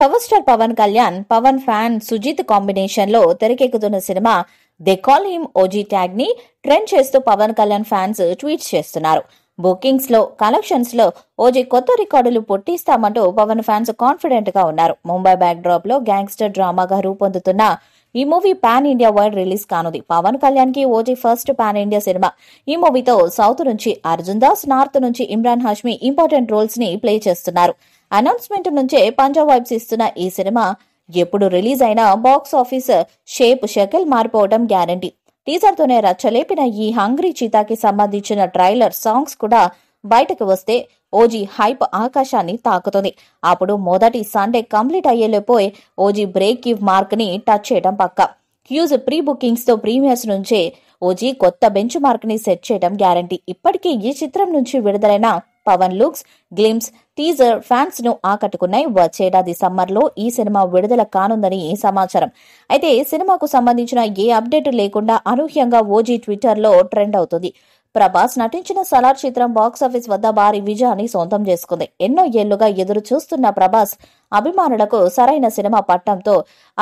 Power star Pawan Kalyan, Pawan fan Sujeeth combination లో తెరకెక్కుతున్న cinema they call him OG tag ని trend చేస్తూ పవన్ కళ్యాణ్ ఫ్యాన్స్ ట్వీట్స్ చేస్తున్నారు. బుకింగ్స్ లో, కలెక్షన్స్ లో ఓజీ కొత్త రికార్డులు పుట్టిస్తామంటూ పవన్ ఫ్యాన్స్ కాన్ఫిడెంట్ గా ఉన్నారు. ముంబై బ్యాక్ డ్రాప్ లో గ్యాంగ్స్టర్ డ్రామాగా రూపొందుతున్న ఈ movie pan India wide release కానుంది. పవన్ కళ్యాణ్ కి OG first pan India cinema. ఈ మూవీతో సౌత్ నుంచి అర్జున్ దాస్, నార్త్ నుంచి ఇమ్రాన్ హాష్మి ఇంపార్టెంట్ రోల్స్ ని ప్లే చేస్తున్నారు. అనౌన్స్మెంట్ నుంచే పంజాబ్ వైబ్స్ ఇస్తున్న ఈ సినిమా ఎప్పుడు రిలీజ్ అయినా బాక్స్ ఆఫీస్ షేప్ షెకెల్ మారిపోవడం గ్యారంటీ. టీజర్ తోనే రచ్చలేపిన ఈ హంగ్రీ చీతాకి సంబంధించిన ట్రైలర్ సాంగ్స్ కూడా బయటకు వస్తే ఓజీ హైప్ ఆకాశాన్ని తాకుతుంది. అప్పుడు మొదటి సండే కంప్లీట్ అయ్యేలోపోయి ఓజీ బ్రేక్ గివ్ మార్క్ ని టచ్ చేయడం పక్కా. హ్యూజ్ ప్రీ బుకింగ్స్ తో ప్రీమియర్స్ నుంచే ఓజీ కొత్త బెంచ్ మార్క్ ని సెట్ చేయడం గ్యారంటీ. ఇప్పటికీ ఈ చిత్రం నుంచి విడుదలైన Pawan looks, glimpse, teaser fans ను ఆకట్టుకున్నాయి. వచ్చేడాది సమ్మర్ లో ఈ సినిమా విడుదల కానుందని సమాచారం. అయితే సినిమాకు సంబంధించిన ఏ అప్డేట్ లేకుండా అనూహ్యంగా ఓజీ ట్విట్టర్ లో ట్రెండ్ అవుతుంది. ప్రభాస్ నటించిన సలార్ చిత్రం బాక్సాఫీస్ వద్ద భారీ విజయాన్ని సొంతం చేసుకుంది. ఎన్నో ఏళ్లుగా ఎదురు చూస్తున్న ప్రభాస్ అభిమానులకు సరైన సినిమా పట్టంతో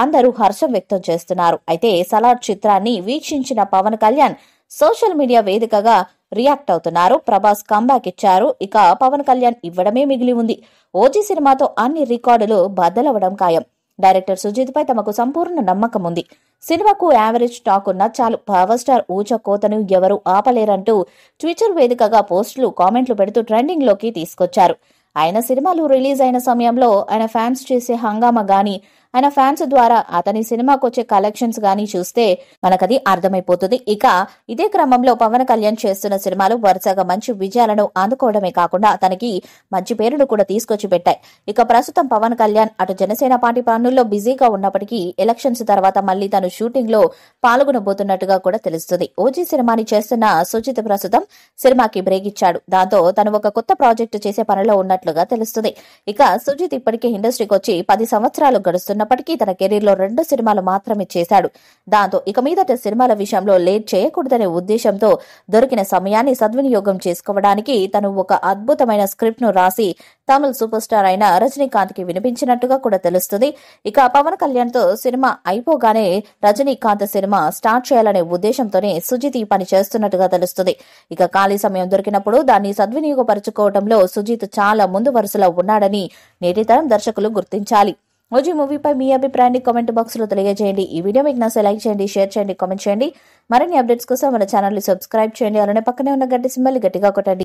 అందరూ హర్షం వ్యక్తం చేస్తున్నారు. అయితే సలార్ చిత్రాన్ని వీక్షించిన పవన్ కళ్యాణ్ సోషల్ మీడియా వేదికగా రియాక్ట్ అవుతున్నారు. ప్రభాస్ కంబ్యాక్ ఇచ్చారు. ఇక పవన్ కళ్యాణ్ ఇవ్వడమే మిగిలి ఉంది. ఓజీ సినిమాతో అన్ని రికార్డులు బద్దలవడం ఖాయం. డైరెక్టర్ సుజిత్ పై తమకు సంపూర్ణ నమ్మకం ఉంది. సినిమాకు యావరేజ్ టాక్ ఉన్నా చాలు, పవర్ స్టార్ ఊచ కోతను ఎవరూ ఆపలేరంటూ ట్విట్టర్ వేదికగా పోస్టులు, కామెంట్లు పెడుతూ ట్రెండింగ్ లోకి తీసుకొచ్చారు. ఆయన సినిమాలు రిలీజ్ అయిన సమయంలో ఆయన ఫ్యాన్స్ చేసే హంగామా గాని, ఆయన ఫ్యాన్స్ ద్వారా అతని సినిమాకు వచ్చే కలెక్షన్స్ గాని చూస్తే మనకది అర్థమైపోతుంది. ఇక ఇదే క్రమంలో పవన్ కళ్యాణ్ చేస్తున్న సినిమాలు వరుసగా మంచి విజయాలను అందుకోవడమే కాకుండా తనకి మంచి పేరును కూడా తీసుకొచ్చి పెట్టాయి. ఇక ప్రస్తుతం పవన్ కళ్యాణ్ అటు జనసేన పార్టీ పనుల్లో బిజీగా ఉన్నప్పటికీ ఎలక్షన్స్ తర్వాత మళ్లీ తను షూటింగ్ లో పాల్గొనబోతున్నట్టుగా కూడా తెలుస్తుంది. ఓజీ సినిమాని చేస్తున్న సుజిత్ ప్రస్తుతం సినిమాకి బ్రేక్ ఇచ్చాడు. దాంతో తను ఒక కొత్త ప్రాజెక్టు చేసే పనిలో ఉన్నట్లుగా తెలుస్తుంది. ఇక సుజిత్ ఇప్పటికే ఇండస్ట్రీకి వచ్చి 10 సంవత్సరాలు గడుస్తున్నప్పటికీ తన కెరీర్ లో 2 సినిమాలు మాత్రమే చేశాడు. దాంతో ఇక మీదట సినిమాల విషయంలో లేట్ చేయకూడదనే ఉద్దేశంతో దొరికిన సమయాన్ని సద్వినియోగం చేసుకోవడానికి తను ఒక అద్భుతమైన స్క్రిప్ట్ ను రాసి తమిళ సూపర్ స్టార్ అయిన రజనీకాంత్ కి వినిపించినట్టుగా కూడా తెలుస్తుంది. ఇక పవన్ కళ్యాణ్ తో సినిమా అయిపోగానే రజనీకాంత్ సినిమా స్టార్ట్ చేయాలనే ఉద్దేశంతోనే సుజిత్ ఈ పని చేస్తున్నట్టుగా తెలుస్తుంది. ఇక ఖాళీ సమయం దొరికినప్పుడు దాన్ని సద్వినియోగపరచుకోవడంలో సుజిత్ చాలా ముందు వరుసలో ఉన్నాడని నేటితరం దర్శకులు గుర్తించాలి. ఓజీ మూవీపై మీ అభిప్రాయాన్ని కామెంట్ బాక్స్ లో తెలియజేయండి. ఈ వీడియో మీకు నచ్చితే లైక్ చేయండి, షేర్ చేయండి, కామెంట్ చేయండి. మరిన్ని అప్డేట్స్ కోసం మన ఛానల్ ని సబ్స్క్రైబ్ చేయండి. అలానే పక్కనే ఉన్న గంట సింబల్ గట్టిగా కొట్టండి.